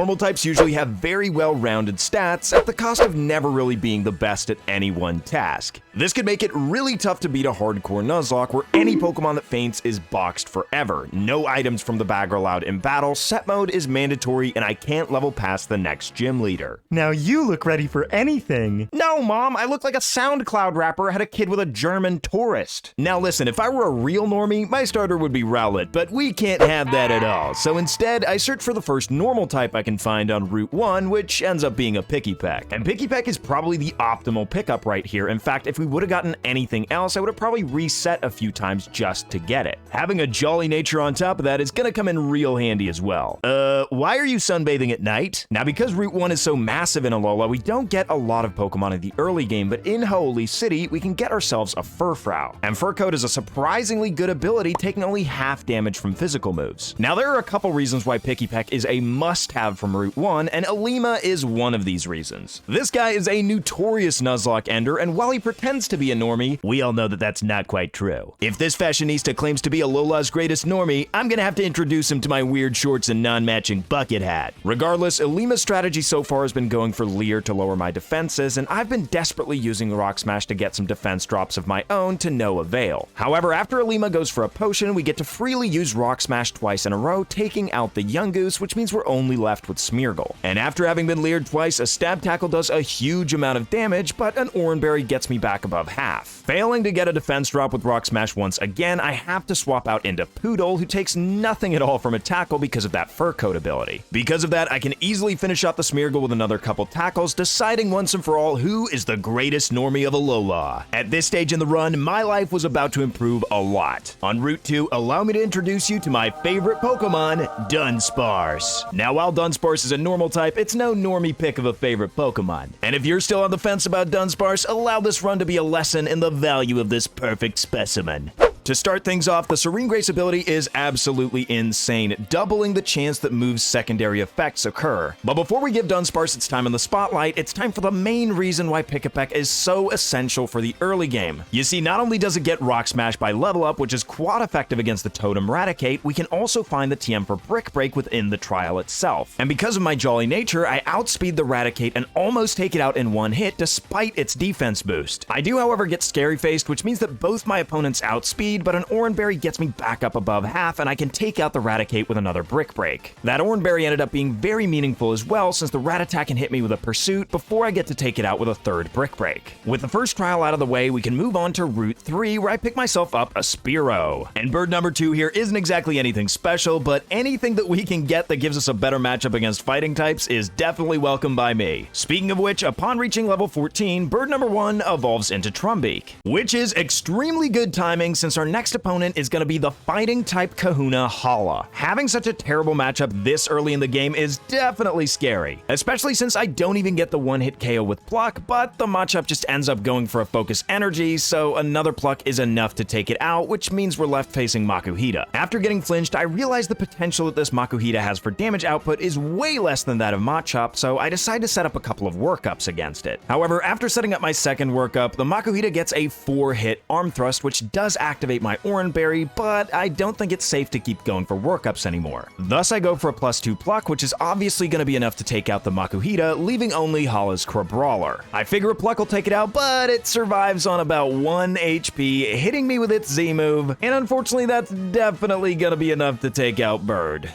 Normal types usually have very well-rounded stats at the cost of never really being the best at any one task. This could make it really tough to beat a hardcore Nuzlocke where any Pokemon that faints is boxed forever. No items from the bag are allowed in battle, set mode is mandatory, and I can't level past the next gym leader. Now you look ready for anything. No, Mom, I look like a SoundCloud rapper had a kid with a German tourist. Now listen, if I were a real normie, my starter would be Rowlet, but we can't have that at all. So instead, I search for the first normal type I can find on Route 1, which ends up being a Pikipek. And Pikipek is probably the optimal pickup right here. In fact, if we would have gotten anything else, I would have probably reset a few times just to get it. Having a jolly nature on top of that is gonna come in real handy as well. Why are you sunbathing at night? Now, because Route 1 is so massive in Alola, we don't get a lot of Pokemon in the early game, but in Holy City, we can get ourselves a Furfrou. And Fur Coat is a surprisingly good ability, taking only half damage from physical moves. Now, there are a couple reasons why Pikipek is a must-have from Route 1, and Elima is one of these reasons. This guy is a notorious Nuzlocke ender, and while he pretends to be a normie, we all know that that's not quite true. If this fashionista claims to be Alola's greatest normie, I'm gonna have to introduce him to my weird shorts and non-matching bucket hat. Regardless, Elima's strategy so far has been going for Leer to lower my defenses, and I've been desperately using Rock Smash to get some defense drops of my own to no avail. However, after Elima goes for a potion, we get to freely use Rock Smash twice in a row, taking out the Yungoos, which means we're only left with Smeargle. And after having been leered twice, a Stab Tackle does a huge amount of damage, but an Oranberry gets me back above half. Failing to get a defense drop with Rock Smash once again, I have to swap out into Poodle, who takes nothing at all from a tackle because of that Fur Coat ability. Because of that, I can easily finish off the Smeargle with another couple tackles, deciding once and for all who is the greatest normie of Alola. At this stage in the run, my life was about to improve a lot. On Route 2, allow me to introduce you to my favorite Pokemon, Dunsparce. Now, while Dunsparce is a normal type, it's no normie pick of a favorite Pokemon. And if you're still on the fence about Dunsparce, allow this run to be a lesson in the value of this perfect specimen. To start things off, the Serene Grace ability is absolutely insane, doubling the chance that moves' secondary effects occur. But before we give Dunsparce its time in the spotlight, it's time for the main reason why Pikipek is so essential for the early game. You see, not only does it get Rock Smash by level up, which is quite effective against the Totem Raticate, we can also find the TM for Brick Break within the trial itself. And because of my jolly nature, I outspeed the Raticate and almost take it out in one hit despite its defense boost. I do, however, get Scary Faced, which means that both my opponents outspeed, but an Oranberry gets me back up above half, and I can take out the Raticate with another Brick Break. That Oranberry ended up being very meaningful as well, since the Rattata can hit me with a Pursuit before I get to take it out with a third Brick Break. With the first trial out of the way, we can move on to Route 3, where I pick myself up a Spearow. And bird number 2 here isn't exactly anything special, but anything that we can get that gives us a better matchup against fighting types is definitely welcome by me. Speaking of which, upon reaching level 14, bird number 1 evolves into Trumbeak, which is extremely good timing since our next opponent is going to be the fighting type Kahuna Hala. Having such a terrible matchup this early in the game is definitely scary, especially since I don't even get the one-hit KO with Pluck, but the matchup just ends up going for a Focus Energy, so another Pluck is enough to take it out, which means we're left facing Makuhita. After getting flinched, I realize the potential that this Makuhita has for damage output is way less than that of Machop, so I decide to set up a couple of workups against it. However, after setting up my second workup, the Makuhita gets a 4-hit Arm Thrust, which does activate my Oranberry, but I don't think it's safe to keep going for workups anymore. Thus, I go for a +2 Pluck, which is obviously going to be enough to take out the Makuhita, leaving only Hala's Crabrawler. I figure a Pluck will take it out, but it survives on about 1 HP, hitting me with its Z move, and unfortunately that's definitely going to be enough to take out Bird.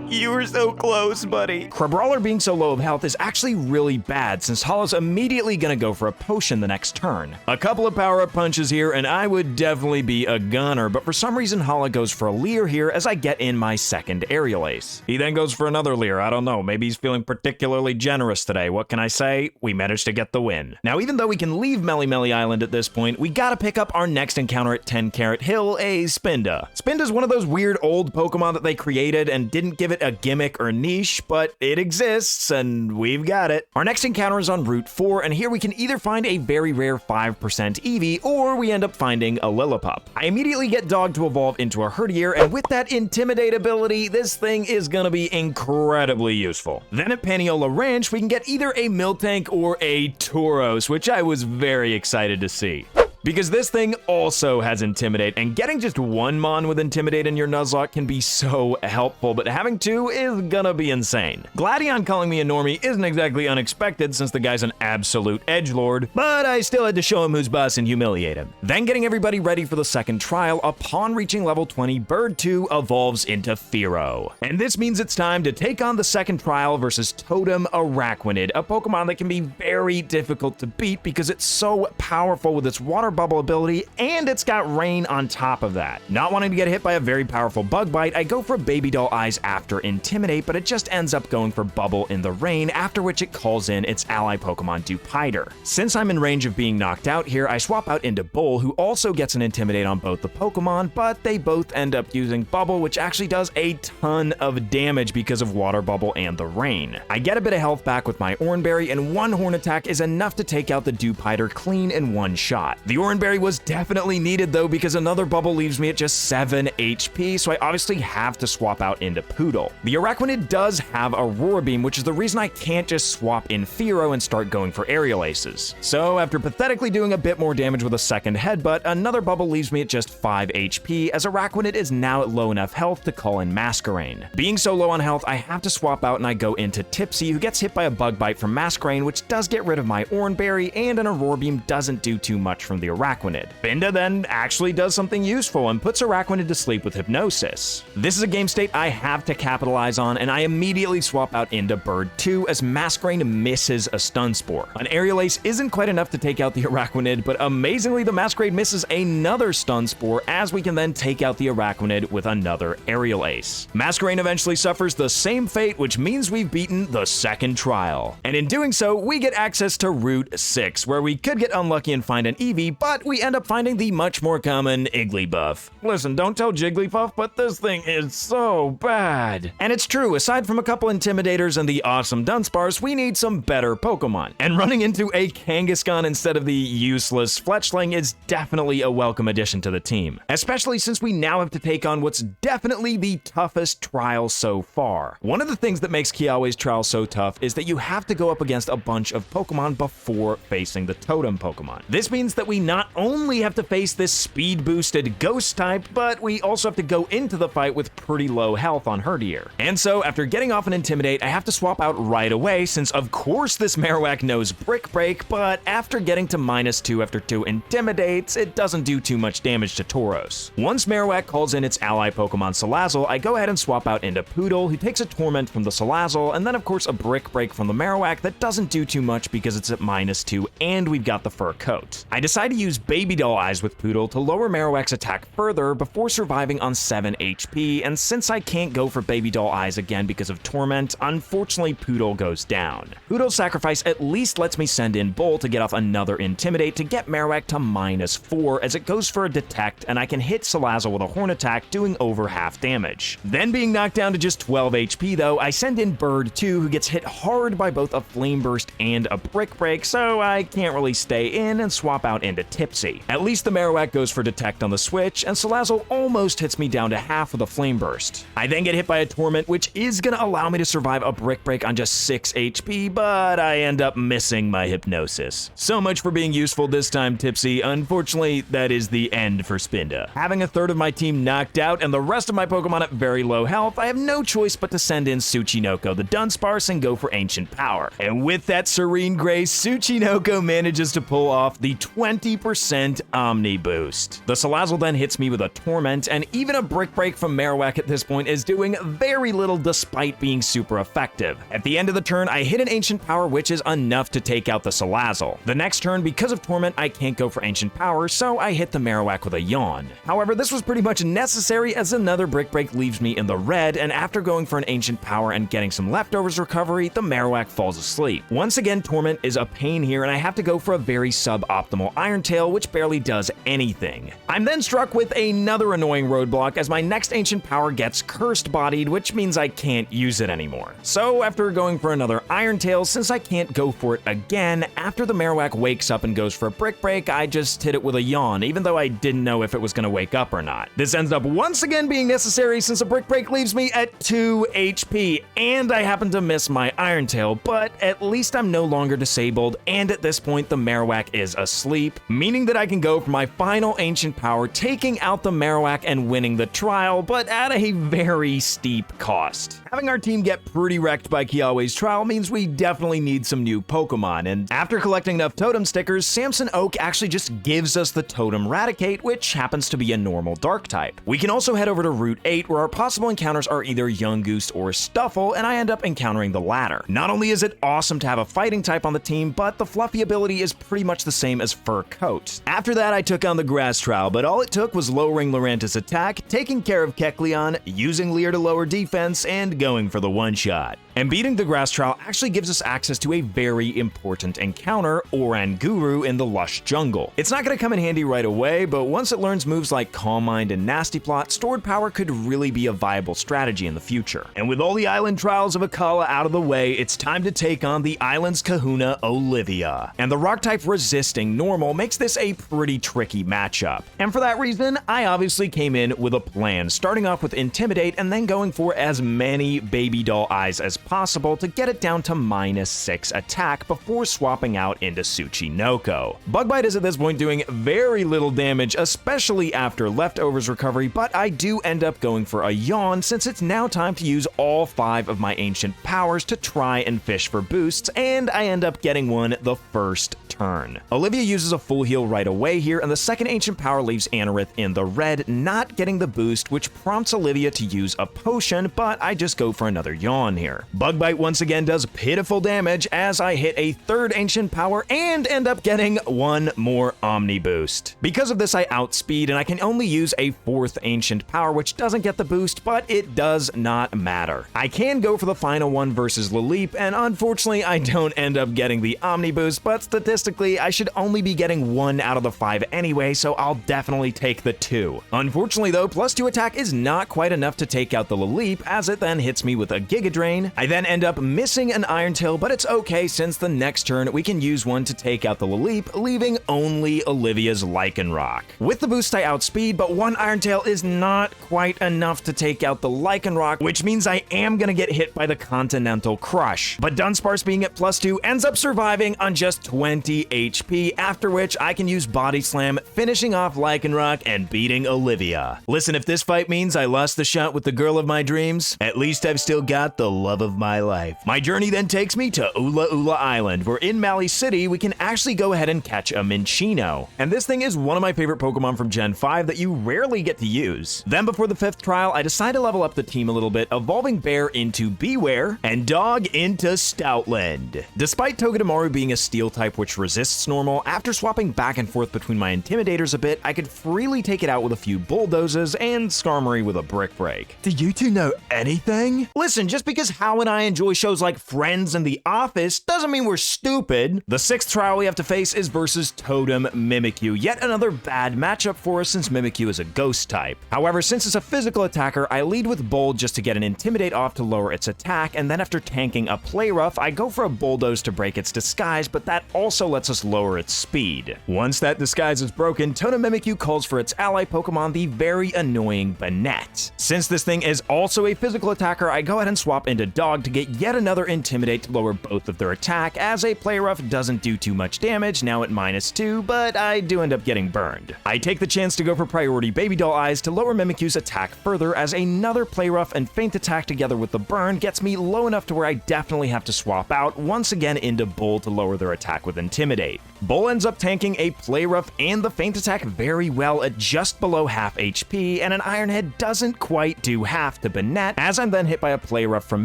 You were so close, buddy. Crabrawler being so low of health is actually really bad, since Hala's immediately gonna go for a potion the next turn. A couple of power-up punches here, and I would definitely be a gunner, but for some reason Hala goes for a Leer here as I get in my second Aerial Ace. He then goes for another Leer. I don't know, maybe he's feeling particularly generous today. What can I say? We managed to get the win. Now, even though we can leave Melemele Island at this point, we gotta pick up our next encounter at 10 Carat Hill, a Spinda. Spinda's one of those weird old Pokemon that they created and didn't give it a gimmick or niche, but it exists, and we've got it. Our next encounter is on Route 4, and here we can either find a very rare 5% Eevee, or we end up finding a Lillipup. I immediately get Dog to evolve into a Herdier, and with that Intimidate ability, this thing is gonna be incredibly useful. Then at Paniola Ranch, we can get either a Miltank or a Tauros, which I was very excited to see. because this thing also has Intimidate, and getting just one Mon with Intimidate in your Nuzlocke can be so helpful, but having two is gonna be insane. Gladion calling me a normie isn't exactly unexpected since the guy's an absolute edgelord, but I still had to show him who's boss and humiliate him. Then getting everybody ready for the second trial, upon reaching level 20, Bird 2 evolves into Fearow. And this means it's time to take on the second trial versus Totem Araquanid, a Pokemon that can be very difficult to beat because it's so powerful with its water bubble ability, and it's got rain on top of that. Not wanting to get hit by a very powerful bug bite, I go for Baby Doll Eyes after Intimidate, but it just ends up going for Bubble in the rain, after which it calls in its ally Pokemon Dupiter. Since I'm in range of being knocked out here, I swap out into Bull, who also gets an Intimidate on both the Pokemon, but they both end up using Bubble, which actually does a ton of damage because of Water Bubble and the rain. I get a bit of health back with my Oranberry, and one Horn attack is enough to take out the Dupiter clean in one shot. The Oranberry was definitely needed though, because another Bubble leaves me at just 7 HP, so I obviously have to swap out into Poodle. The Araquanid does have a Roar Beam, which is the reason I can't just swap in Fearow and start going for Aerial Aces. So after pathetically doing a bit more damage with a second Headbutt, another Bubble leaves me at just 5 HP, as Araquanid is now at low enough health to call in Masquerain. Being so low on health, I have to swap out and I go into Tipsy, who gets hit by a Bug Bite from Masquerain, which does get rid of my Oranberry, and an Aurora Beam doesn't do too much from the Araquanid. Binda then actually does something useful and puts Araquanid to sleep with Hypnosis. This is a game state I have to capitalize on, and I immediately swap out into Bird 2 as Masquerain misses a Stun Spore. An Aerial Ace isn't quite enough to take out the Araquanid, but amazingly the Masquerain misses another Stun Spore, as we can then take out the Araquanid with another Aerial Ace. Masquerain eventually suffers the same fate, which means we've beaten the second trial. And in doing so, we get access to Route 6, where we could get unlucky and find an Eevee, but we end up finding the much more common Igglybuff. Listen, don't tell Jigglypuff, but this thing is so bad. And it's true, aside from a couple Intimidators and the awesome Dunsparce, we need some better Pokemon. And running into a Kangaskhan instead of the useless Fletchling is definitely a welcome addition to the team, especially since we now have to take on what's definitely the toughest trial so far. One of the things that makes Kiawe's trial so tough is that you have to go up against a bunch of Pokemon before facing the Totem Pokemon. This means that we not only have to face this speed-boosted Ghost type, but we also have to go into the fight with pretty low health on Herdier. And so, after getting off an Intimidate, I have to swap out right away, since of course this Marowak knows Brick Break, but after getting to -2 after 2 Intimidates, it doesn't do too much damage to Tauros. Once Marowak calls in its ally Pokemon Salazzle, I go ahead and swap out into Poodle, who takes a Torment from the Salazzle, and then of course a Brick Break from the Marowak that doesn't do too much because it's at -2 and we've got the fur coat. I decide to use Baby Doll Eyes with Poodle to lower Marowak's attack further before surviving on 7 HP, and since I can't go for Baby Doll Eyes again because of Torment, unfortunately Poodle goes down. Poodle's sacrifice at least lets me send in Bull to get off another Intimidate to get Marowak to -4 as it goes for a Detect, and I can hit Salazzle with a Horn attack, doing over half damage. Then being knocked down to just 12 HP though, I send in Bird 2, who gets hit hard by both a Flame Burst and a Brick Break, so I can't really stay in and swap out into Tipsy. At least the Marowak goes for Detect on the switch, and Salazzle almost hits me down to half with a Flame Burst. I then get hit by a Torment, which is gonna allow me to survive a Brick Break on just 6 HP, but I end up missing my Hypnosis. So much for being useful this time, Tipsy. Unfortunately, that is the end for Spinda. Having a third of my team knocked out and the rest of my Pokemon at very low health, I have no choice but to send in Tsuchinoko the Dunsparce and go for Ancient Power. And with that serene grace, Tsuchinoko manages to pull off the 20% Omni Boost. The Salazzle then hits me with a Torment, and even a Brick Break from Marowak at this point is doing very little despite being super effective. At the end of the turn, I hit an Ancient Power, which is enough to take out the Salazzle. The next turn, because of Torment, I can't go for Ancient Power, so I hit the Marowak with a Yawn. However, this was pretty much necessary as another Brick Break leaves me in the red, and after going for an Ancient Power and getting some Leftovers recovery, the Marowak falls asleep. Once again, Torment is a pain here, and I have to go for a very suboptimal Iron Tail, which barely does anything. I'm then struck with another annoying roadblock as my next Ancient Power gets Cursed Bodied, which means I can't use it anymore. So after going for another Iron Tail, since I can't go for it again, after the Marowak wakes up and goes for a Brick Break, I just hit it with a Yawn, even though I didn't know if it was going to wake up or not. This ends up once again being necessary since a Brick Break leaves me at 2 HP, and I happen to miss my Iron Tail, but at least I'm no longer disabled, and at this point the Marowak is asleep, meaning that I can go for my final ancient power, taking out the Marowak and winning the trial, but at a very steep cost. Having our team get pretty wrecked by Kiawe's trial means we definitely need some new Pokemon, and after collecting enough Totem stickers, Samson Oak actually just gives us the Totem Raticate, which happens to be a normal dark type. We can also head over to Route 8, where our possible encounters are either Yungoos or Stuffle, and I end up encountering the latter. Not only is it awesome to have a fighting type on the team, but the fluffy ability is pretty much the same as Fur Coat. After that, I took on the Grass Trowel, but all it took was lowering Lurantis' attack, taking care of Kecleon, using Leer to lower defense, and going for the one-shot. And beating the Grass Trowel actually gives us access to a very important encounter, Oranguru in the lush jungle. It's not going to come in handy right away, but once it learns moves like Calm Mind and Nasty Plot, stored power could really be a viable strategy in the future. And with all the island trials of Akala out of the way, it's time to take on the island's Kahuna Olivia. And the rock type resisting normal makes this a pretty tricky matchup. And for that reason, I obviously came in with a plan, starting off with Intimidate and then going for as many baby doll eyes as possible to get it down to -6 attack before swapping out into Tsuchinoko. Bug Bite is at this point doing very little damage, especially after Leftovers recovery, but I do end up going for a Yawn since it's now time to use all 5 of my ancient powers to try and fish for boosts, and I end up getting one the first turn. Olivia uses a full heal right away here, and the second ancient power leaves Anorith in the red, not getting the boost, which prompts Olivia to use a potion, but I just go for another Yawn here. Bug Bite once again does pitiful damage as I hit a third ancient power and end up getting one more Omni boost. Because of this, I outspeed and I can only use a fourth ancient power, which doesn't get the boost, but it does not matter. I can go for the final one versus Laleep, and unfortunately I don't end up getting the Omni boost, but statistically I should only be getting 1 out of the 5 anyway, so I'll definitely take the 2. Unfortunately though, +2 attack is not quite enough to take out the Laleep, as it then hits me with a Giga Drain. I then end up missing an Iron Tail, but it's okay since the next turn we can use one to take out the Laleep, leaving only Olivia's Lycanroc. With the boost I outspeed, but one Iron Tail is not quite enough to take out the Lycanroc, which means I am gonna get hit by the Continental Crush. But Dunsparce being at +2 ends up surviving on just 20 HP, after which I can use Body Slam, finishing off Lycanroc and beating Olivia. Listen, if this fight means I lost the shot with the girl of my dreams, at least I've still got the love of my life. My journey then takes me to Ula'ula Island, where in Mali City we can actually go ahead and catch a Minccino. And this thing is one of my favorite Pokemon from Gen 5 that you rarely get to use. Then before the 5th trial, I decide to level up the team a little bit, evolving Bear into Beware and Dog into Stoutland. Despite Togedemaru being a Steel type which resists normal, after swapping back and forth between my Intimidators a bit, I could freely take it out with a few Bulldozes and Skarmory with a Brick Break. Do you two know anything? Listen, just because Hal and I enjoy shows like Friends and The Office doesn't mean we're stupid. The 6th trial we have to face is versus Totem Mimikyu, yet another bad matchup for us since Mimikyu is a ghost type. However, since it's a physical attacker, I lead with Bold just to get an Intimidate off to lower its attack, and then after tanking a Play Rough, I go for a Bulldoze to break its disguise, but that also lets us lower its speed. Once that disguise is broken, Totem Mimikyu calls for its ally Pokemon, the very annoying Banette. Since this thing is also a physical attacker, I go ahead and swap into Dog to get yet another Intimidate to lower both of their attack, as a Play Rough doesn't do too much damage, now at -2, but I do end up getting burned. I take the chance to go for Priority Baby Doll Eyes to lower Mimikyu's attack further, as another Play Rough and Feint Attack together with the burn gets me low enough to where I definitely have to swap out once again into Bull to lower their attack with Intimidate. Bull ends up tanking a Play Rough and the Feint Attack very well at just below half HP, and an Iron Head doesn't quite do half to Banette, as I'm then hit by a Play Rough from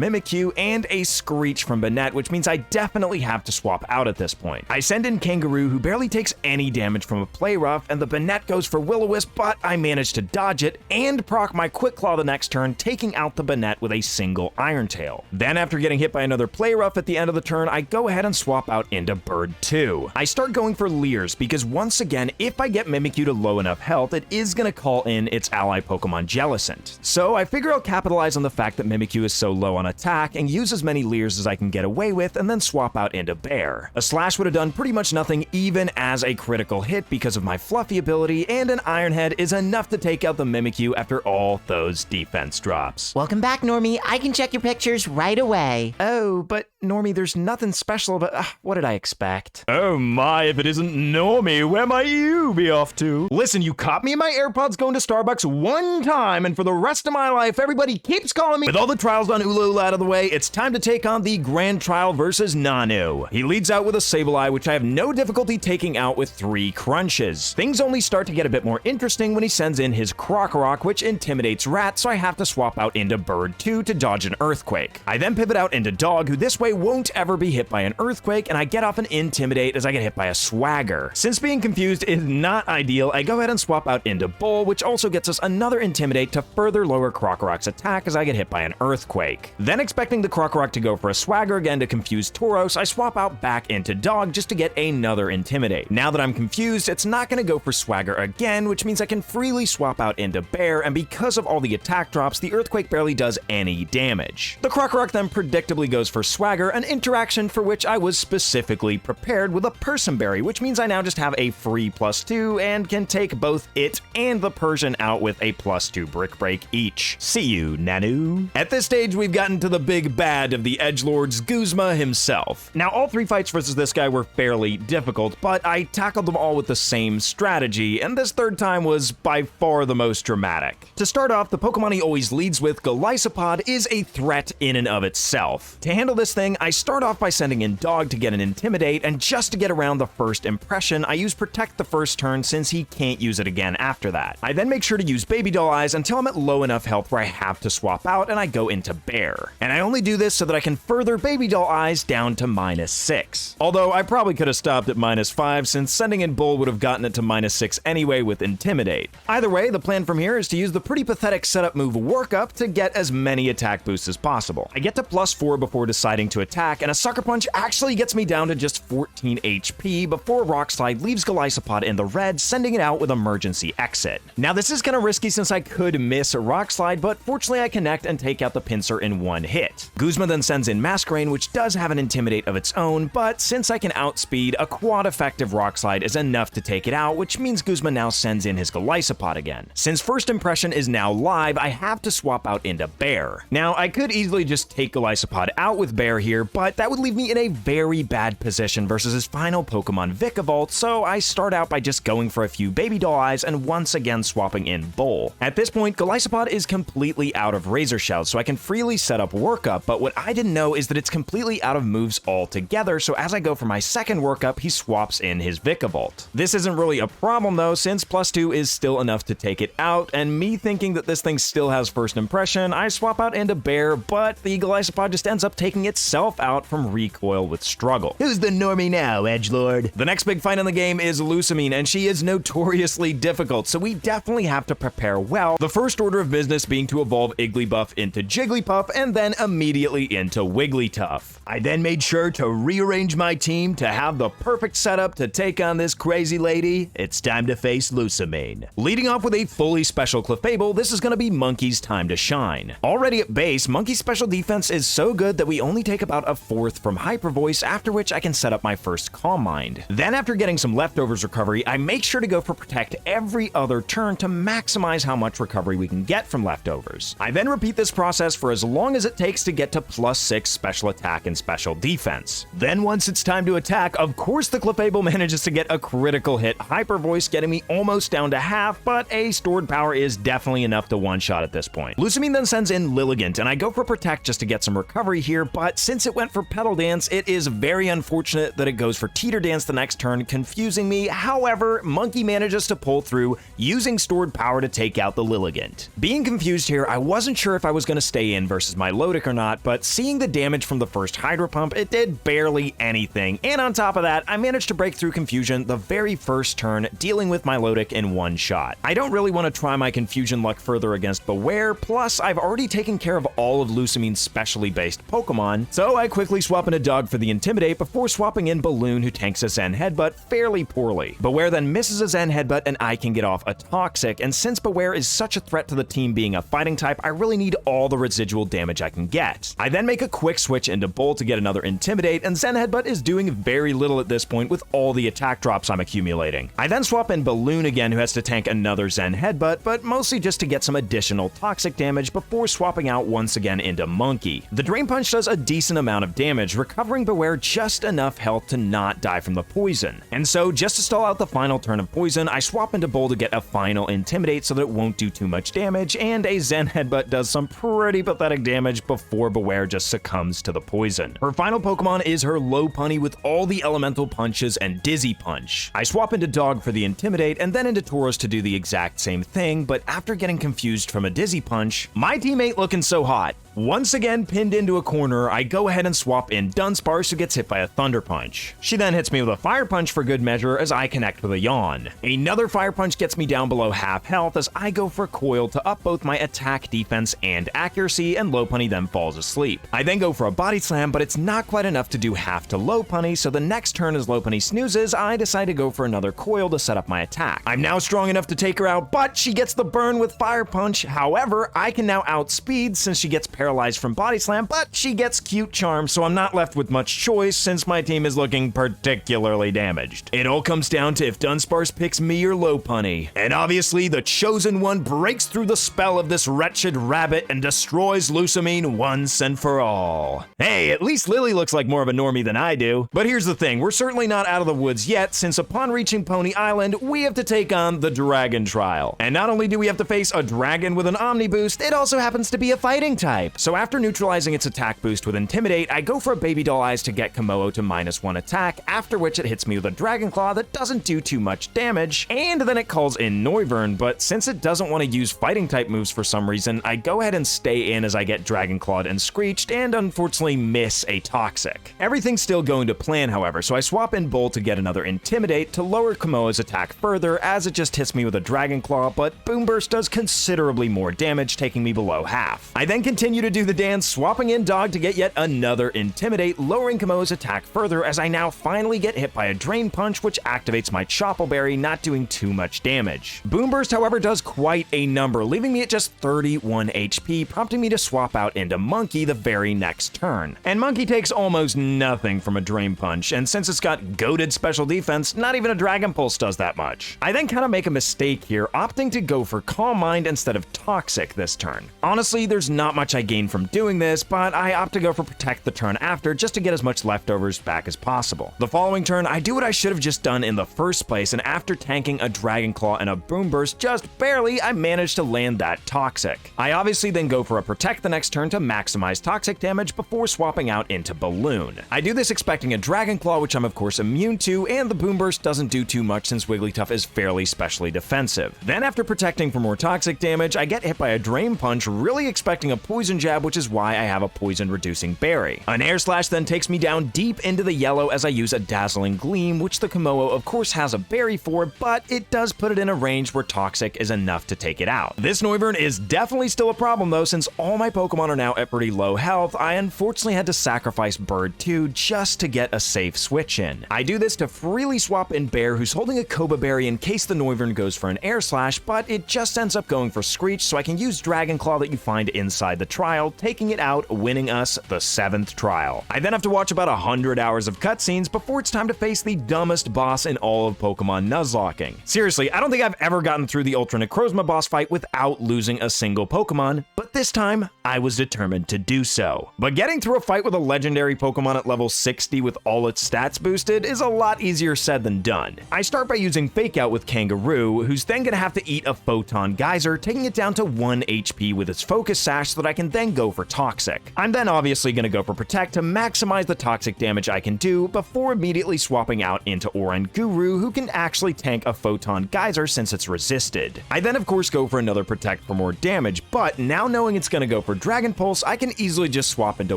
Mimikyu and a Screech from Banette, which means I definitely have to swap out at this point. I send in Kangaroo, who barely takes any damage from a Play Rough, and the Banette goes for Will-O-Wisp, but I manage to dodge it and proc my Quick Claw the next turn, taking out the Banette with a single Iron Tail. Then after getting hit by another Play Rough at the end of the turn, I go ahead and swap out into Bird 2. I start going for Leers, because once again, if I get Mimikyu to low enough health, it is going to call in its ally Pokemon Jellicent. So I figure I'll capitalize on the fact that Mimikyu is so low on attack and use as many Leers as I can get away with, and then swap out into Bear. A Slash would have done pretty much nothing even as a critical hit because of my Fluffy ability, and an Iron Head is enough to take out the Mimikyu after all those defense drops. Welcome back, Normie. I can check your pictures right away. Oh, but Normie, there's nothing special about... what did I expect? Oh my, if it isn't Normie, where might you be off to? Listen, you caught me in my AirPods going to Starbucks one time, and for the rest of my life, everybody keeps calling me. With all the trials on Ula'ula out of the way, it's time to take on the Grand Trial versus Nanu. He leads out with a Sableye, which I have no difficulty taking out with 3 crunches. Things only start to get a bit more interesting when he sends in his Krokorok, which intimidates Rat, so I have to swap out into Bird 2 to dodge an Earthquake. I then pivot out into Dog, who this way won't ever be hit by an Earthquake, and I get off an Intimidate as I get hit by a Swagger. Since being confused is not ideal, I go ahead and swap out into Bull, which also gets us another Intimidate to further lower Krokorok's attack as I get hit by an Earthquake. Then expecting the Krokorok to go for a Swagger again to confuse Tauros, I swap out back into Dog just to get another Intimidate. Now that I'm confused, it's not going to go for Swagger again, which means I can freely swap out into Bear, and because of all the attack drops, the Earthquake barely does any damage. The Krokorok then predictably goes for Swagger, an interaction for which I was specifically prepared with a Person Berry, which means I now just have a free +2 and can take both it and the Persian out with a +2 Brick Break each. See you, Nanu. At this stage, we've gotten to the big bad of the edgelords, Guzma himself. Now, all 3 fights versus this guy were fairly difficult, but I tackled them all with the same strategy, and this third time was by far the most dramatic. To start off, the Pokemon he always leads with, Golisopod, is a threat in and of itself. To handle this thing, I start off by sending in Dog to get an Intimidate, and just to get around the first impression, I use Protect the first turn since he can't use it again after that. I then make sure to use Baby Doll Eyes until I'm at low enough health where I have to swap out, and I go into Bear. And I only do this so that I can further Baby Doll Eyes down to -6. Although I probably could have stopped at -5 since sending in Bull would have gotten it to -6 anyway with Intimidate. Either way, the plan from here is to use the pretty pathetic setup move Work Up to get as many attack boosts as possible. I get to +4 before deciding to attack, and a Sucker Punch actually gets me down to just 14 HP before Rock Slide leaves Golisopod in the red, sending it out with Emergency Exit. Now this is kinda risky since I could miss a Rock Slide, but fortunately I connect and take out the Pinsir in one hit. Guzma then sends in Masquerain, which does have an Intimidate of its own, but since I can outspeed, a quad effective Rock Slide is enough to take it out, which means Guzma now sends in his Golisopod again. Since First Impression is now live, I have to swap out into Bear. Now, I could easily just take Golisopod out with Bear here, but that would leave me in a very bad position versus his final Pokemon Vikavolt, so I start out by just going for a few Baby Doll Eyes and once again swapping in Bull. At this point, Golisopod is completely out of Razor Shell, so I can freely set up Work Up, but what I didn't know is that it's completely out of moves altogether, so as I go for my second Work Up, he swaps in his Vikavolt. This isn't really a problem though, since +2 is still enough to take it out, and me thinking that this thing still has First Impression, I swap out into Bear, but the Golisopod just ends up taking itself out from recoil with struggle. Who's the normie now, edgelord? The next big fight in the game is Lusamine, and she is notoriously difficult, so we definitely have to prepare well. The first order of business being to evolve Igglybuff into Jigglypuff, and then immediately into Wigglytuff. I then made sure to rearrange my team to have the perfect setup to take on this crazy lady. It's time to face Lusamine. Leading off with a fully special Clefable, this is going to be Monkey's time to shine. Already at base, Monkey's special defense is so good that we only take about a 4th from Hyper Voice, after which I can set up my first Calm Mind. Then after getting some leftovers recovery, I make sure to go for Protect every other turn to maximize how much recovery we can get from leftovers. I then repeat this process for as long as it takes to get to +6 special attack and special defense. Then once it's time to attack, of course the Clefable manages to get a critical hit Hyper Voice, getting me almost down to half, but a stored power is definitely enough to one-shot at this point. Lusamine then sends in Lilligant, and I go for Protect just to get some recovery here, but since it went for Petal Dance, it is very unfortunate that it goes for Teeter Dance the next turn, confusing me. However, Monkey manages to pull through, using stored power to take out the Lilligant. Being confused here, I wasn't sure if I was going to stay in versus my Milotic or not, but seeing the damage from the first Hydro Pump, it did barely anything, and on top of that, I managed to break through confusion the very first turn, dealing with my Milotic in one shot. I don't really want to try my confusion luck further against Beware, plus I've already taken care of all of Lusamine's specially based Pokemon, so I quickly swap in a Dog for the Intimidate before swapping in Balloon, who tanks a Zen Headbutt fairly poorly. Beware then misses a Zen Headbutt and I can get off a Toxic, and since Beware is such a threat to the team being a fighting type, I really need all the residual damage I can get. I then make a quick switch into Bull to get another Intimidate, and Zen Headbutt is doing very little at this point with all the attack drops I'm accumulating. I then swap in Balloon again, who has to tank another Zen Headbutt, but mostly just to get some additional toxic damage before swapping out once again into Monkey. The Drain Punch does a decent amount of damage, recovering Beware just enough health to not die from the poison. And so, just to stall out the final turn of poison, I swap into Bull to get a final Intimidate so that it won't do too much damage, and a Zen Headbutt does some pretty pathetic damage before Beware just succumbs to the poison. Her final Pokemon is her Lopunny with all the elemental punches and Dizzy Punch. I swap into Dog for the Intimidate and then into Tauros to do the exact same thing, but after getting confused from a Dizzy Punch, my team ain't looking so hot. Once again pinned into a corner, I go ahead and swap in Dunsparce, who gets hit by a Thunder Punch. She then hits me with a Fire Punch for good measure as I connect with a Yawn. Another Fire Punch gets me down below half health as I go for Coil to up both my attack, defense, and accuracy, and Lopunny then falls asleep. I then go for a Body Slam, but it's not quite enough to do half to Lopunny, so the next turn as Lopunny snoozes, I decide to go for another Coil to set up my attack. I'm now strong enough to take her out, but she gets the burn with Fire Punch. However, I can now outspeed since she gets paralyzed from Body Slam, but she gets Cute Charm, so I'm not left with much choice since my team is looking particularly damaged. It all comes down to if Dunsparce picks me or Lopunny, and obviously the chosen one breaks through the spell of this wretched rabbit and destroys Lusamine once and for all. Hey, at least Lily looks like more of a normie than I do. But here's the thing, we're certainly not out of the woods yet, since upon reaching Pony Island, we have to take on the Dragon Trial. And not only do we have to face a dragon with an Omni Boost, it also happens to be a fighting type. So after neutralizing its attack boost with Intimidate, I go for a Baby Doll Eyes to get Kommo-o to -1 attack, after which it hits me with a Dragon Claw that doesn't do too much damage, and then it calls in Noivern, but since it doesn't want to use fighting type moves for some reason, I go ahead and stay in as I get Dragon Clawed and Screeched, and unfortunately miss a Toxic. Everything's still going to plan, however, so I swap in Bull to get another Intimidate to lower Kommo-o's attack further, as it just hits me with a Dragon Claw, but Boom Burst does considerably more damage, taking me below half. I then continue to do the dance, swapping in Dog to get yet another Intimidate, lowering Kommo-o's attack further as I now finally get hit by a Drain Punch, which activates my Chople Berry, not doing too much damage. Boom Burst, however, does quite a number, leaving me at just 31 HP, prompting me to swap out into Monkey the very next turn. And Monkey takes almost nothing from a Drain Punch, and since it's got goated special defense, not even a Dragon Pulse does that much. I then kind of make a mistake here, opting to go for Calm Mind instead of Toxic this turn. Honestly, there's not much I gain from doing this, but I opt to go for Protect the turn after just to get as much leftovers back as possible. The following turn, I do what I should have just done in the first place, and after tanking a Dragon Claw and a Boom Burst just barely, I managed to land that Toxic. I obviously then go for a Protect the next turn to maximize Toxic damage before swapping out into Balloon. I do this expecting a Dragon Claw, which I'm of course immune to, and the Boom Burst doesn't do too much since Wigglytuff is fairly specially defensive. Then after protecting for more Toxic damage, I get hit by a Drain Punch, really expecting a Poison Jab, which is why I have a Poison Reducing Berry. An Air Slash then takes me down deep into the yellow as I use a Dazzling Gleam, which the Kommo-o of course has a berry for, but it does put it in a range where Toxic is enough to take it out. This Noivern is definitely still a problem though, since all my Pokemon are now at pretty low health. I unfortunately had to sacrifice Bird 2 just to get a safe switch in. I do this to freely swap in Bear, who's holding a Koba Berry in case the Noivern goes for an Air Slash, but it just ends up going for Screech, so I can use Dragon Claw that you find inside the trial, taking it out, winning us the 7th trial. I then have to watch about 100 hours of cutscenes before it's time to face the dumbest boss in all of Pokemon Nuzlocking. Seriously, I don't think I've ever gotten through the Ultra Necrozma boss fight without losing a single Pokemon, but this time, I was determined to do so. But getting through a fight with a legendary Pokemon at level 60 with all its stats boosted is a lot easier said than done. I start by using Fake Out with Kangaroo, who's then gonna have to eat a Photon Geyser, taking it down to 1 HP with its Focus Sash so that I can then go for Toxic. I'm then obviously gonna go for Protect to maximize the Toxic damage I can do before immediately swapping out into Oranguru, who can actually tank a Photon Geyser since it's resisted. I then of course go for another Protect for more damage, but now knowing it's gonna go for Dragon Pulse, I can easily just swap into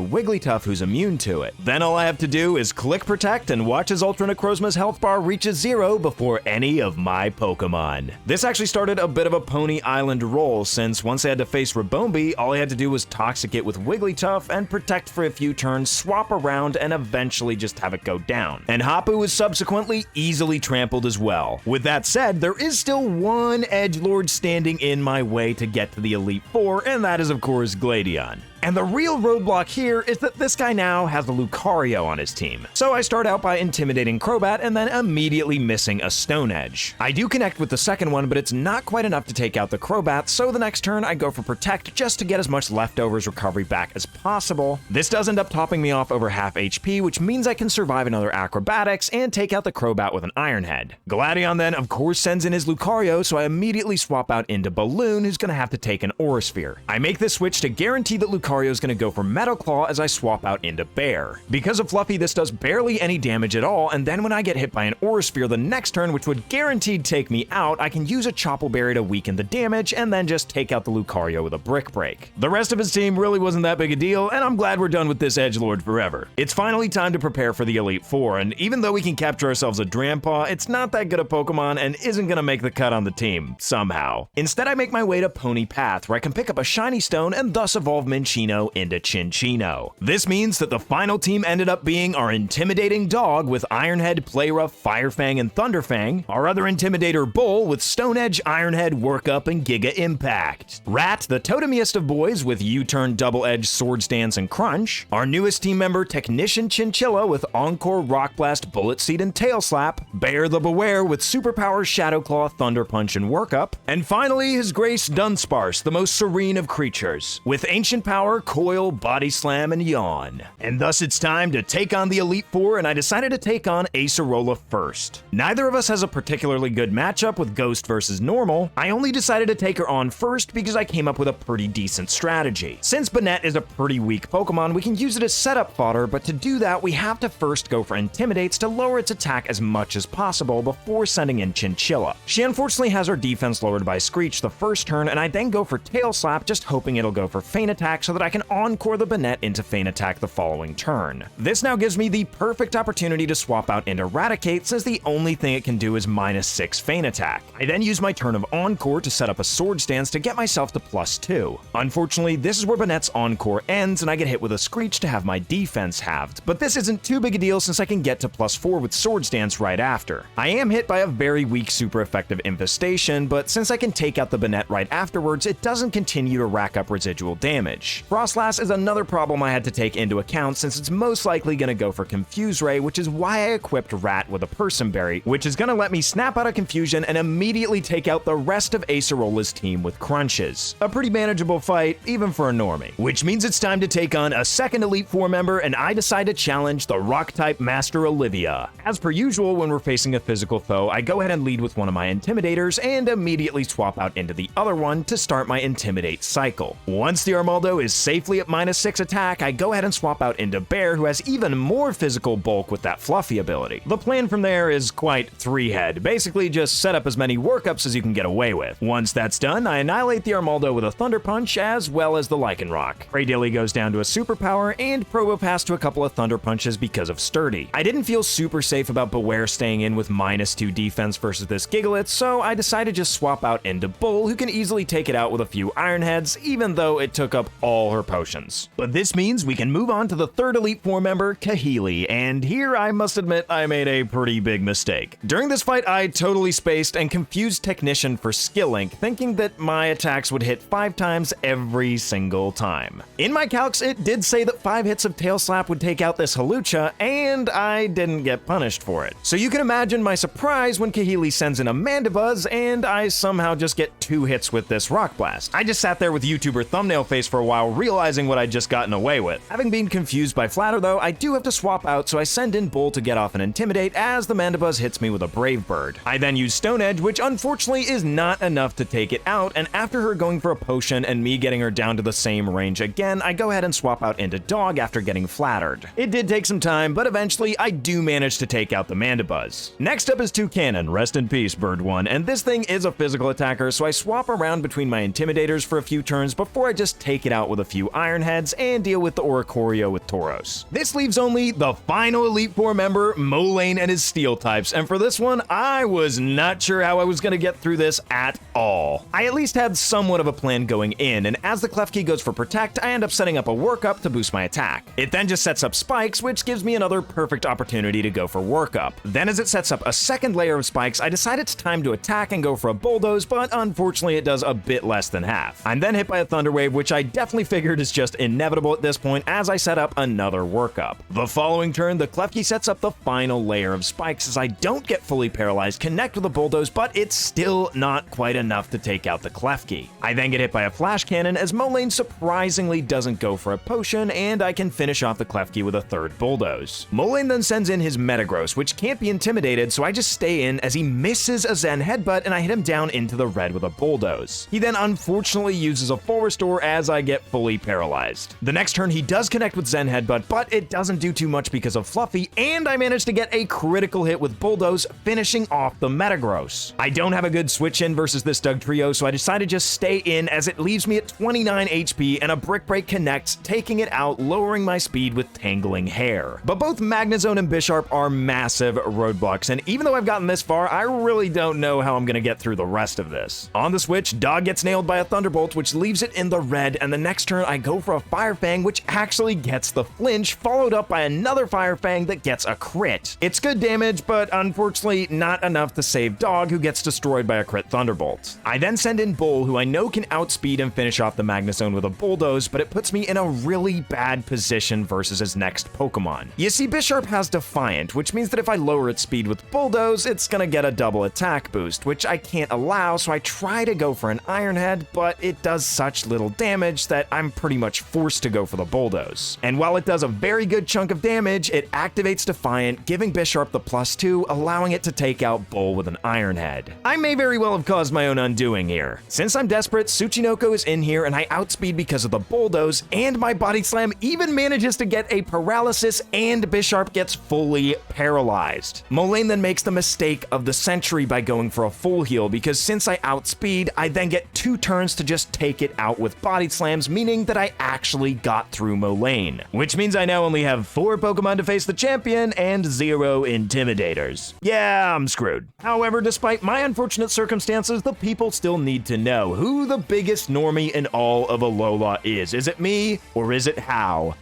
Wigglytuff, who's immune to it. Then all I have to do is click Protect and watch as Ultra Necrozma's health bar reaches 0 before any of my Pokemon. This actually started a bit of a Pony Island roll, since once I had to face Rabombi, all I had to do was Toxic it with Wigglytuff and Protect for a few turns, swap around, and eventually just have it go down. And Hapu was subsequently easily trampled as well. With that said, there is still one edgelord standing in my way to get to the Elite Four, and that is of course Gladion. And the real roadblock here is that this guy now has a Lucario on his team. So I start out by intimidating Crobat and then immediately missing a Stone Edge. I do connect with the second one, but it's not quite enough to take out the Crobat, so the next turn I go for Protect just to get as much leftovers recovery back as possible. This does end up topping me off over half HP, which means I can survive another Acrobatics and take out the Crobat with an Iron Head. Gladion then, of course, sends in his Lucario, so I immediately swap out into Balloon, who's gonna have to take an Aura Sphere. I make this switch to guarantee that Lucario is gonna go for Metal Claw as I swap out into Bear. Because of Fluffy, this does barely any damage at all, and then when I get hit by an Aura Sphere the next turn, which would guaranteed take me out, I can use a Chople Berry to weaken the damage and then just take out the Lucario with a Brick Break. The rest of his team really wasn't that big a deal, and I'm glad we're done with this edgelord forever. It's finally time to prepare for the Elite Four, and even though we can capture ourselves a Drampaw, it's not that good a Pokemon and isn't gonna make the cut on the team, somehow. Instead, I make my way to Pony Path, where I can pick up a Shiny Stone and thus evolve Minccino into Chinchino. This means that the final team ended up being our Intimidating Dog with Ironhead, Playrough, Firefang, and Thunderfang, our other Intimidator Bull with Stone Edge, Ironhead, Work Up, and Giga Impact, Rat, the totemiest of boys with U-Turn, Double Edge, Swords Dance, and Crunch, our newest team member Technician Chinchilla with Encore, Rock Blast, Bullet Seed, and Tail Slap, Bear the Beware with Superpower, Shadow Claw, Thunder Punch, and Work Up, and finally His Grace Dunsparce, the most serene of creatures, with Ancient Power, Coil, Body Slam, and Yawn. And thus it's time to take on the Elite Four, and I decided to take on Acerola first. Neither of us has a particularly good matchup with Ghost versus Normal. I only decided to take her on first because I came up with a pretty decent strategy. Since Banette is a pretty weak Pokemon, we can use it as setup fodder, but to do that, we have to first go for Intimidates to lower its attack as much as possible before sending in Chinchilla. She unfortunately has her defense lowered by Screech the first turn, and I then go for Tail Slap, just hoping it'll go for Feint Attack so that I can Encore the Banette into Feint Attack the following turn. This now gives me the perfect opportunity to swap out into Raticate, since the only thing it can do is -6 Feint Attack. I then use my turn of Encore to set up a Swords Dance to get myself to +2. Unfortunately, this is where Banette's Encore ends, and I get hit with a Screech to have my defense halved, but this isn't too big a deal since I can get to +4 with Swords Dance right after. I am hit by a very weak super effective Infestation, but since I can take out the Banette right afterwards, it doesn't continue to rack up residual damage. Frostlass is another problem I had to take into account since it's most likely going to go for Confuse Ray, which is why I equipped Rat with a Person Berry, which is going to let me snap out of confusion and immediately take out the rest of Acerola's team with Crunches. A pretty manageable fight, even for a normie. Which means it's time to take on a second Elite Four member, and I decide to challenge the Rock-type Master Olivia. As per usual, when we're facing a physical foe, I go ahead and lead with one of my Intimidators and immediately swap out into the other one to start my Intimidate cycle. Once the Armaldo is safely at -6 attack, I go ahead and swap out into Bear, who has even more physical bulk with that Fluffy ability. The plan from there is quite three-head. Basically, just set up as many workups as you can get away with. Once that's done, I annihilate the Armaldo with a Thunder Punch as well as the Lycanroc. Praydilly goes down to a Superpower, and Probopass to a couple of Thunder Punches because of Sturdy. I didn't feel super safe about Beware staying in with -2 defense versus this Gigalith, so I decided to just swap out into Bull, who can easily take it out with a few Iron Heads, even though it took up all her potions. But this means we can move on to the third Elite Four member, Kahili, and here I must admit I made a pretty big mistake. During this fight, I totally spaced and confused Technician for Skill Link, thinking that my attacks would hit 5 times every single time. In my calcs, it did say that 5 hits of Tail Slap would take out this Hawlucha, and I didn't get punished for it. So you can imagine my surprise when Kahili sends in a Mandibuzz, and I somehow just get 2 hits with this Rock Blast. I just sat there with YouTuber thumbnail face for a while, realizing what I'd just gotten away with. Having been confused by Flatter though, I do have to swap out, so I send in Bull to get off an Intimidate as the Mandibuzz hits me with a Brave Bird. I then use Stone Edge, which unfortunately is not enough to take it out, and after her going for a potion and me getting her down to the same range again, I go ahead and swap out into Dog after getting flattered. It did take some time, but eventually I do manage to take out the Mandibuzz. Next up is Toucannon, rest in peace, Bird 1, and this thing is a physical attacker, so I swap around between my Intimidators for a few turns before I just take it out with a few Iron Heads and deal with the Oricorio with Tauros. This leaves only the final Elite Four member, Molayne and his Steel types, and for this one, I was not sure how I was going to get through this at all. I at least had somewhat of a plan going in, and as the Klefki goes for Protect, I end up setting up a Workup to boost my attack. It then just sets up Spikes, which gives me another perfect opportunity to go for Workup. Then as it sets up a second layer of Spikes, I decide it's time to attack and go for a Bulldoze, but unfortunately it does a bit less than half. I'm then hit by a Thunder Wave, which I definitely figured is just inevitable at this point as I set up another workup. The following turn, the Klefki sets up the final layer of spikes as I don't get fully paralyzed, connect with a bulldoze, but it's still not quite enough to take out the Klefki. I then get hit by a flash cannon as Molayne surprisingly doesn't go for a potion, and I can finish off the Klefki with a third bulldoze. Molayne then sends in his Metagross, which can't be intimidated, so I just stay in as he misses a Zen Headbutt and I hit him down into the red with a bulldoze. He then unfortunately uses a full restore as I get fully paralyzed. The next turn he does connect with Zen Headbutt, but it doesn't do too much because of Fluffy, and I managed to get a critical hit with bulldoze, finishing off the Metagross. I don't have a good switch in versus this Dugtrio, so I decided to just stay in as it leaves me at 29 HP and a Brick Break connects, taking it out, lowering my speed with Tangling Hair. But both Magnezone and Bisharp are massive roadblocks, and even though I've gotten this far, I really don't know how I'm gonna get through the rest of this. On the switch, Dog gets nailed by a Thunderbolt, which leaves it in the red, and the next turn I go for a Fire Fang, which actually gets the flinch, followed up by another Fire Fang that gets a crit. It's good damage, but unfortunately not enough to save Dog, who gets destroyed by a crit Thunderbolt. I then send in Bull, who I know can outspeed and finish off the Magnezone with a bulldoze, but it puts me in a really bad position versus his next Pokemon. You see, Bisharp has Defiant, which means that if I lower its speed with bulldoze, it's gonna get a double attack boost, which I can't allow, so I try to go for an Iron Head, but it does such little damage that I'm pretty much forced to go for the bulldoze. And while it does a very good chunk of damage, it activates Defiant, giving Bisharp the +2, allowing it to take out Bull with an Iron Head. I may very well have caused my own undoing here. Since I'm desperate, Tsuchinoko is in here and I outspeed because of the bulldoze, and my Body Slam even manages to get a paralysis and Bisharp gets fully paralyzed. Molayne then makes the mistake of the century by going for a full heal, because since I outspeed, I then get 2 turns to just take it out with Body Slams, meaning that I actually got through Molayne. Which means I now only have 4 Pokemon to face the champion and 0 Intimidators. Yeah, I'm screwed. However, despite my unfortunate circumstances, the people still need to know who the biggest normie in all of Alola is. Is it me, or is it How?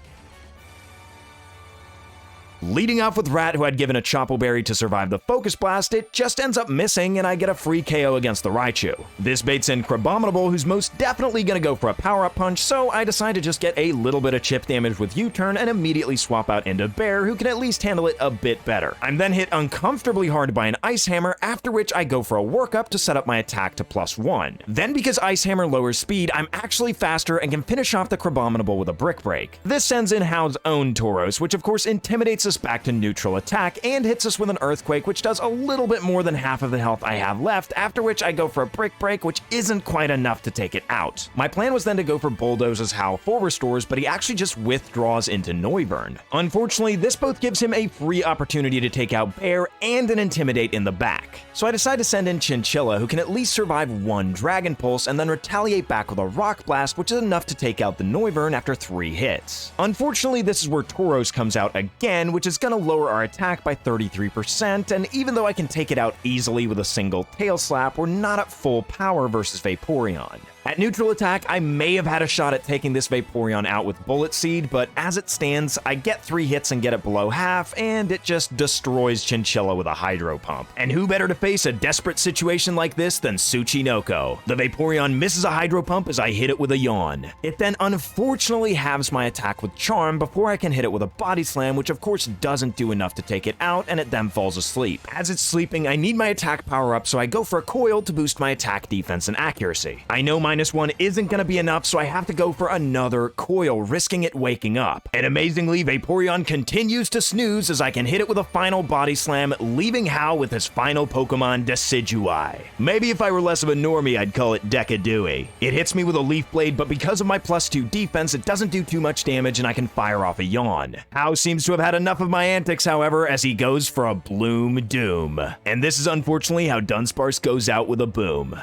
Leading off with Rat, who I'd given a Chople Berry to survive the Focus Blast, it just ends up missing and I get a free KO against the Raichu. This baits in Crabominable, who's most definitely gonna go for a Power-Up Punch, so I decide to just get a little bit of chip damage with U-Turn and immediately swap out into Bear, who can at least handle it a bit better. I'm then hit uncomfortably hard by an Ice Hammer, after which I go for a workup to set up my attack to +1. Then because Ice Hammer lowers speed, I'm actually faster and can finish off the Crabominable with a Brick Break. This sends in How's own Tauros, which of course intimidates us back to neutral attack and hits us with an Earthquake, which does a little bit more than half of the health I have left, after which I go for a Brick Break, which isn't quite enough to take it out. My plan was then to go for Bulldoze as Howl full restores, but he actually just withdraws into Noivern. Unfortunately, this both gives him a free opportunity to take out Bear and an Intimidate in the back. So I decide to send in Chinchilla, who can at least survive 1 Dragon Pulse and then retaliate back with a Rock Blast, which is enough to take out the Noivern after 3 hits. Unfortunately, this is where Tauros comes out again, which is gonna lower our attack by 33%, and even though I can take it out easily with a single Tail Slap, we're not at full power versus Vaporeon. At neutral attack, I may have had a shot at taking this Vaporeon out with Bullet Seed, but as it stands, I get 3 hits and get it below half, and it just destroys Chinchilla with a Hydro Pump. And who better to face a desperate situation like this than Tsuchinoko? The Vaporeon misses a Hydro Pump as I hit it with a Yawn. It then unfortunately halves my attack with Charm before I can hit it with a Body Slam, which of course doesn't do enough to take it out, and it then falls asleep. As it's sleeping, I need my attack power up, so I go for a Coil to boost my attack, defense, and accuracy. I know -1 isn't gonna be enough, so I have to go for another Coil, risking it waking up. And amazingly, Vaporeon continues to snooze as I can hit it with a final Body Slam, leaving Hal with his final Pokemon, Decidueye. Maybe if I were less of a normie, I'd call it Decadooey. It hits me with a Leaf Blade, but because of my +2 defense, it doesn't do too much damage and I can fire off a Yawn. Hal seems to have had enough of my antics, however, as he goes for a Bloom Doom. And this is unfortunately how Dunsparce goes out with a boom.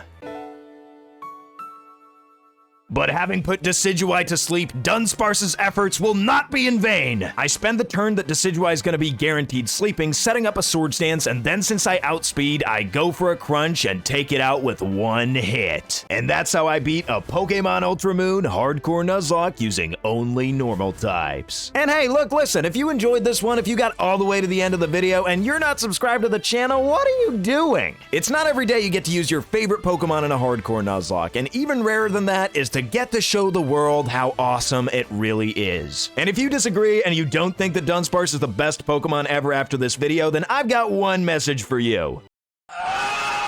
But having put Decidueye to sleep, Dunsparce's efforts will not be in vain. I spend the turn that Decidueye is going to be guaranteed sleeping, setting up a Swords Dance, and then since I outspeed, I go for a Crunch and take it out with 1 hit. And that's how I beat a Pokemon Ultra Moon Hardcore Nuzlocke using only normal types. And hey, look, listen, if you enjoyed this one, if you got all the way to the end of the video and you're not subscribed to the channel, what are you doing? It's not every day you get to use your favorite Pokemon in a Hardcore Nuzlocke, and even rarer than that is to get to show the world how awesome it really is. And if you disagree and you don't think that Dunsparce is the best Pokemon ever after this video, then I've got one message for you.